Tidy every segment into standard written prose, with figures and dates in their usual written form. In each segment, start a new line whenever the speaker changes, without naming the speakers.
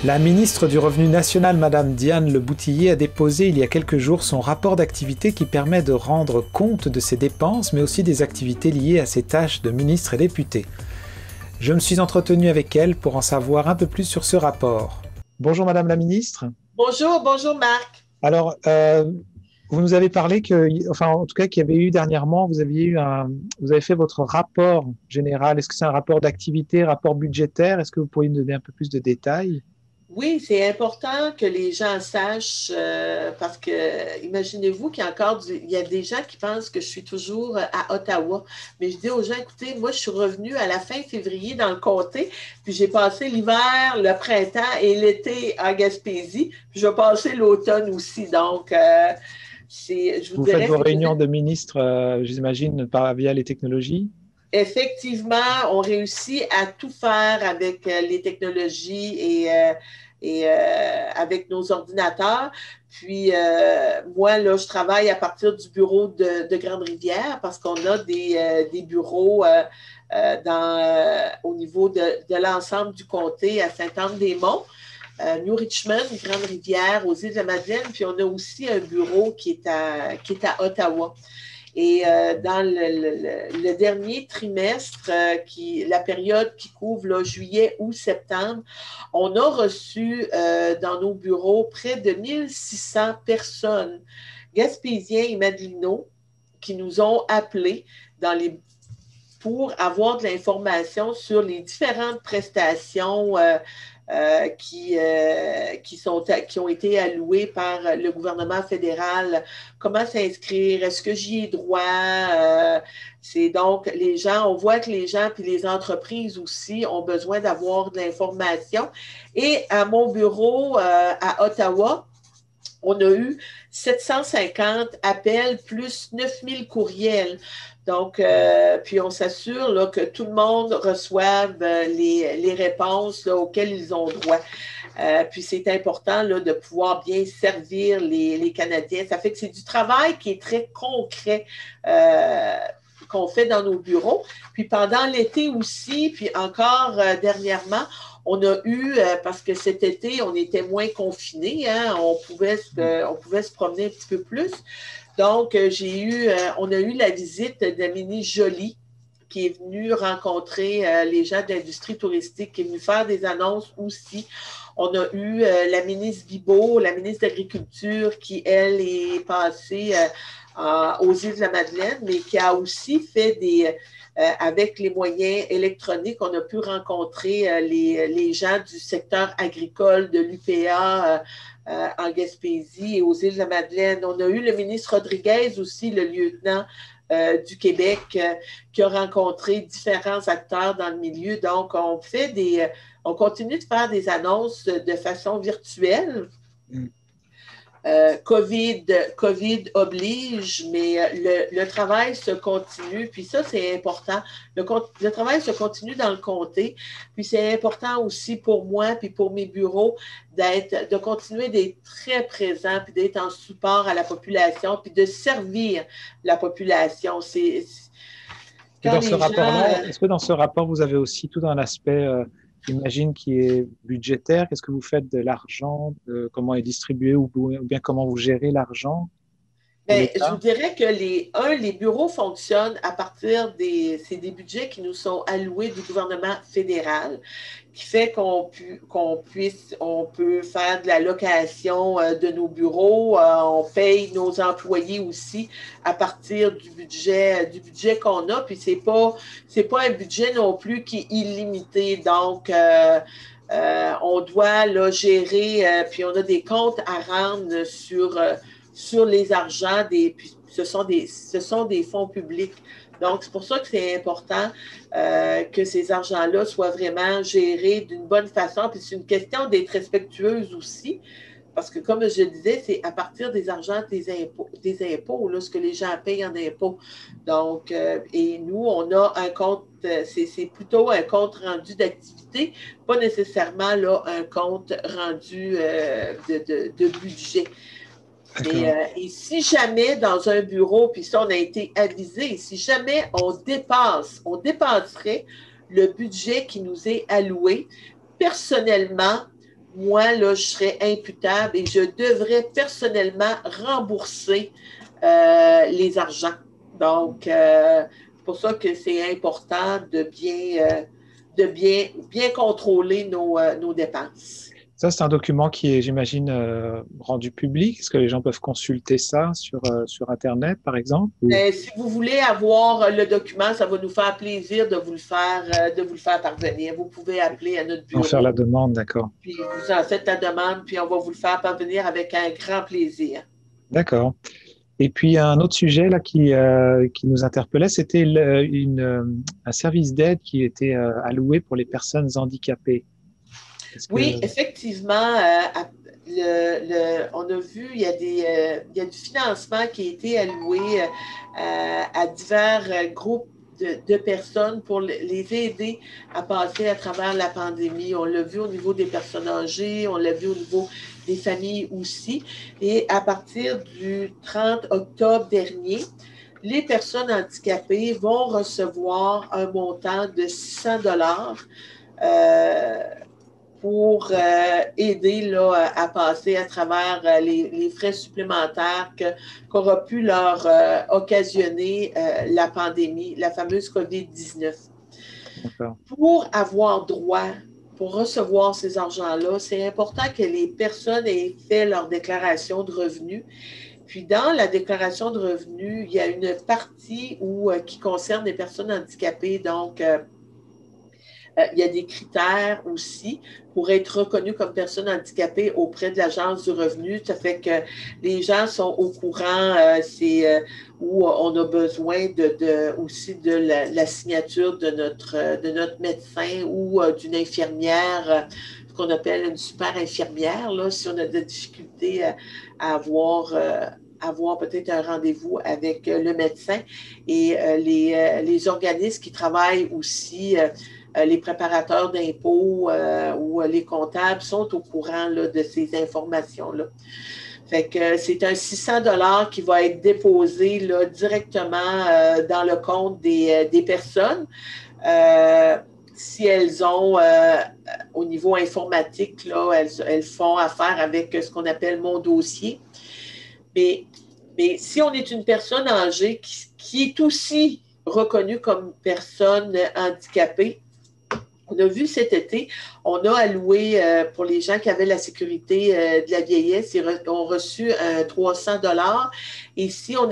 La ministre du Revenu national, Madame Diane Leboutillier, a déposé il y a quelques jours son rapport d'activité qui permet de rendre compte de ses dépenses, mais aussi des activités liées à ses tâches de ministre et député. Je me suis entretenu avec elle pour en savoir un peu plus sur ce rapport. Bonjour Madame la ministre.
Bonjour Marc.
Alors, vous nous avez parlé en tout cas, qu'il y avait eu dernièrement, vous avez fait votre rapport général. Est-ce que c'est un rapport d'activité, rapport budgétaire? Est-ce que vous pourriez nous donner un peu plus de détails?
Oui, c'est important que les gens sachent parce que imaginez-vous il y a des gens qui pensent que je suis toujours à Ottawa. Mais je dis aux gens, écoutez, moi, je suis revenue à la fin février dans le comté, puis j'ai passé l'hiver, le printemps et l'été à Gaspésie, puis je vais passer l'automne aussi. Donc, je vous
Vous faites
dirais
vos
que
réunions de ministres, j'imagine, via les technologies?
effectivement, on réussit à tout faire avec les technologies avec nos ordinateurs. Puis, moi, là, je travaille à partir du bureau de Grande-Rivière parce qu'on a des bureaux au niveau de l'ensemble du comté à Sainte-Anne-des-Monts. New Richmond, Grande-Rivière, aux Îles-de-la-Madeleine, puis on a aussi un bureau qui est à Ottawa. Et dans le dernier trimestre, la période qui couvre là, juillet ou septembre, on a reçu dans nos bureaux près de 1600 personnes, Gaspésiens et Madelinots, qui nous ont appelés pour avoir de l'information sur les différentes prestations qui ont été alloués par le gouvernement fédéral. Comment s'inscrire? Est-ce que j'y ai droit? C'est donc les gens, on voit que les gens puis les entreprises aussi ont besoin d'avoir de l'information. Et à mon bureau à Ottawa, on a eu 750 appels plus 9000 courriels. Donc, puis on s'assure là, que tout le monde reçoive les réponses là, auxquelles ils ont droit. Puis c'est important là, de pouvoir bien servir les Canadiens. Ça fait que c'est du travail qui est très concret qu'on fait dans nos bureaux. Puis pendant l'été aussi, puis encore dernièrement, on a eu, parce que cet été, on était moins confinés, hein, on pouvait se promener un petit peu plus. Donc, on a eu la visite d'Amélie Joly, qui est venue rencontrer les gens de l'industrie touristique, qui est venue faire des annonces aussi. On a eu la ministre Bibeau, la ministre de l'Agriculture, qui, elle, est passée aux Îles-de-la-Madeleine, mais qui a aussi fait avec les moyens électroniques, on a pu rencontrer les gens du secteur agricole de l'UPA en Gaspésie et aux Îles-de-la-Madeleine. On a eu le ministre Rodriguez aussi, le lieutenant du Québec, qui a rencontré différents acteurs dans le milieu. Donc, on continue de faire des annonces de façon virtuelle. COVID oblige, mais le travail se continue, puis ça, c'est important. Le travail se continue dans le comté, puis c'est important aussi pour moi, puis pour mes bureaux, de continuer d'être très présent, puis d'être en support à la population, puis de servir la population.
Et
Quand
dans ce
les gens...
rapport-là, est-ce que dans ce rapport, vous avez aussi tout un aspect, j'imagine, qui est budgétaire? Qu'est-ce que vous faites de l'argent? Comment est distribué ou bien comment vous gérez l'argent de
Bien, je vous
l'État?
dirais que les bureaux fonctionnent à partir c'est des budgets qui nous sont alloués du gouvernement fédéral, qui fait on peut faire de la location de nos bureaux, on paye nos employés aussi à partir du budget qu'on a, puis c'est pas un budget non plus qui est illimité, donc on doit là, gérer, puis on a des comptes à rendre sur les argents, puis ce sont des fonds publics. Donc, c'est pour ça que c'est important que ces argents-là soient vraiment gérés d'une bonne façon. Puis c'est une question d'être respectueuse aussi, parce que comme je le disais, c'est à partir des argents des impôts là, ce que les gens payent en impôts. Donc, et nous, on a un compte, c'est plutôt un compte rendu d'activité, pas nécessairement là, un compte rendu de budget. Et si jamais dans un bureau, puis ça, on a été avisé, si jamais on dépasserait le budget qui nous est alloué, personnellement, moi, là, je serais imputable et je devrais personnellement rembourser les argents. Donc, c'est pour ça que c'est important de bien contrôler nos dépenses.
Ça, c'est un document qui est, j'imagine, rendu public. Est-ce que les gens peuvent consulter ça sur Internet, par exemple, ou
Si vous voulez avoir le document, ça va nous faire plaisir de vous le faire parvenir. Vous pouvez appeler à notre
en faire la
bureau,
demande, d'accord.
puis vous en faites la demande, puis on va vous le faire parvenir avec un grand plaisir.
D'accord. Et puis, un autre sujet là qui nous interpellait, c'était un service d'aide qui était alloué pour les personnes handicapées. Est-ce que...
Oui, effectivement, on a vu, il y a du financement qui a été alloué à divers groupes de personnes pour les aider à passer à travers la pandémie. On l'a vu au niveau des personnes âgées, on l'a vu au niveau des familles aussi. Et à partir du 30 octobre dernier, les personnes handicapées vont recevoir un montant de 600 dollars pour aider là, à passer à travers les frais supplémentaires qu'aura pu leur occasionner la pandémie, la fameuse COVID-19.
D'accord.
Pour avoir droit, pour recevoir ces argents-là, c'est important que les personnes aient fait leur déclaration de revenus. Puis dans la déclaration de revenus, il y a une partie qui concerne les personnes handicapées, donc il y a des critères aussi pour être reconnu comme personne handicapée auprès de l'Agence du revenu. Ça fait que les gens sont au courant, où on a besoin aussi de la signature de notre médecin ou d'une infirmière, ce qu'on appelle une super infirmière, là, si on a de la difficulté à avoir peut-être un rendez-vous avec le médecin. Et les organismes qui travaillent aussi, les préparateurs d'impôts ou les comptables sont au courant là, de ces informations-là. Fait que c'est un 600 dollars qui va être déposé là, directement dans le compte des personnes. Si elles ont, au niveau informatique, là, elles font affaire avec ce qu'on appelle mon dossier. Mais si on est une personne âgée qui est aussi reconnue comme personne handicapée, on a vu cet été, on a alloué pour les gens qui avaient la sécurité de la vieillesse, ils ont reçu 300 dollars. Et si on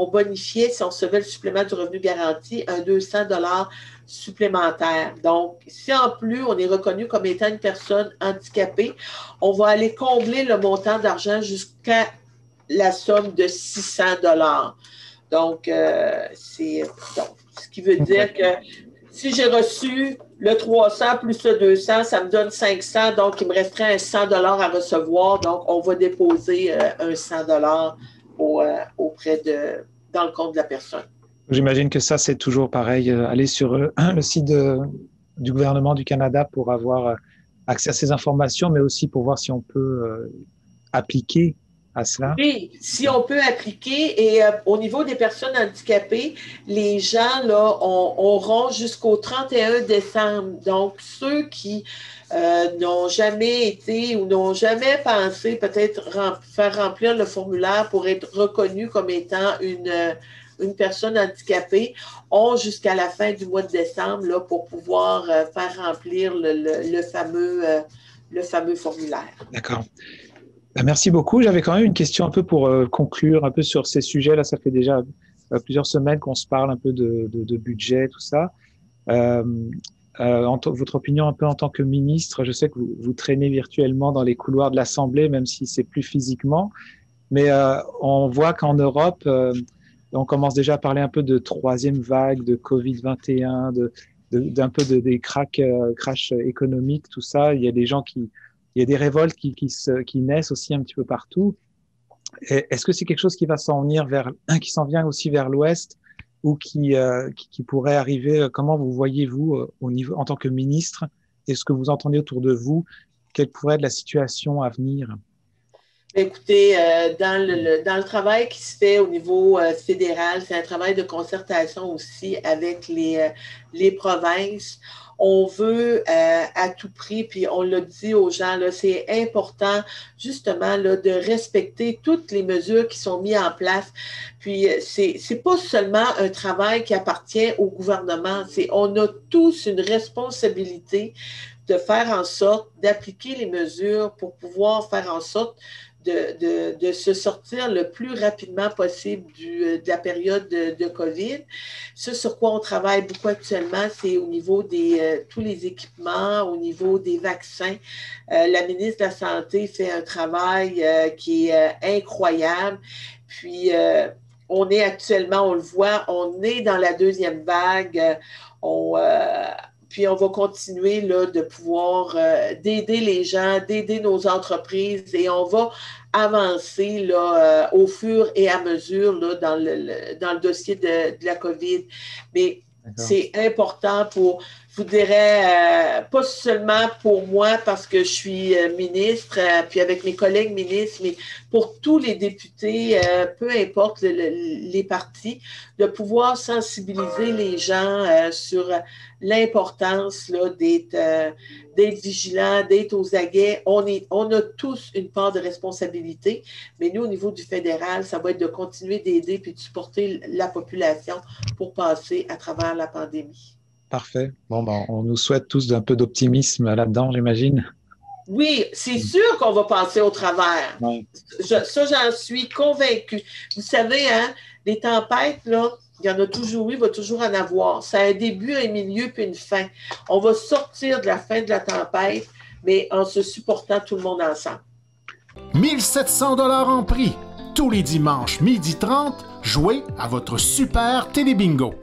bonifiait, si on recevait le supplément du revenu garanti, un 200 dollars supplémentaire. Donc, si en plus on est reconnu comme étant une personne handicapée, on va aller combler le montant d'argent jusqu'à la somme de 600 dollars. Donc, ce qui veut dire que si j'ai reçu le 300 plus le 200, ça me donne 500, donc il me resterait un 100 dollars à recevoir. Donc, on va déposer un 100 dollars dans le compte de la personne.
J'imagine que ça, c'est toujours pareil. Aller sur le site du gouvernement du Canada pour avoir accès à ces informations, mais aussi pour voir si on peut appliquer à cela.
Oui, si on peut appliquer. Et au niveau des personnes handicapées, les gens là auront jusqu'au 31 décembre. Donc, ceux qui n'ont jamais été ou n'ont jamais pensé peut-être faire remplir le formulaire pour être reconnus comme étant une personne handicapée ont jusqu'à la fin du mois de décembre là, pour pouvoir faire remplir le fameux formulaire.
D'accord. Merci beaucoup. J'avais quand même une question un peu pour conclure un peu sur ces sujets-là. Ça fait déjà plusieurs semaines qu'on se parle un peu de budget, tout ça. Votre opinion un peu en tant que ministre, je sais que vous traînez virtuellement dans les couloirs de l'Assemblée, même si c'est plus physiquement. Mais on voit qu'en Europe, on commence déjà à parler un peu de troisième vague, de Covid-21, d'un peu des crash économiques, tout ça. Il y a des gens il y a des révoltes qui naissent aussi un petit peu partout. Est-ce que c'est quelque chose qui va qui s'en vient aussi vers l'Ouest ou qui pourrait arriver? Comment vous voyez-vous en tant que ministre? Est-ce que vous entendez autour de vous? Quelle pourrait être la situation à venir?
Écoutez, dans le travail qui se fait au niveau fédéral, c'est un travail de concertation aussi avec les provinces. On veut à tout prix, puis on l'a dit aux gens, là, c'est important justement là, de respecter toutes les mesures qui sont mises en place. Puis c'est pas seulement un travail qui appartient au gouvernement, on a tous une responsabilité de faire en sorte d'appliquer les mesures pour pouvoir faire en sorte de se sortir le plus rapidement possible de la période de COVID. Ce sur quoi on travaille beaucoup actuellement, c'est au niveau des tous les équipements, au niveau des vaccins. La ministre de la Santé fait un travail qui est incroyable. Puis, on est actuellement, on le voit, on est dans la deuxième vague. Puis on va continuer là, de pouvoir d'aider les gens, d'aider nos entreprises et on va avancer là, au fur et à mesure là, dans le dossier de la COVID. Mais c'est important pour, je vous dirais, pas seulement pour moi parce que je suis ministre, puis avec mes collègues ministres, mais pour tous les députés, peu importe les partis, de pouvoir sensibiliser les gens sur l'importance là, d'être vigilant, d'être aux aguets. On a tous une part de responsabilité, mais nous, au niveau du fédéral, ça va être de continuer d'aider puis de supporter la population pour passer à travers la pandémie.
Parfait. Bon, ben, on nous souhaite tous un peu d'optimisme là-dedans, j'imagine.
Oui, c'est sûr qu'on va passer au travers.
Ouais.
Ça, j'en suis convaincue. Vous savez, hein, les tempêtes, là, il y en a toujours eu, il va toujours en avoir. Ça a un début, un milieu, puis une fin. On va sortir de la fin de la tempête, mais en se supportant tout le monde ensemble.
1700 $ en prix. Tous les dimanches, 12h30, jouez à votre super télébingo.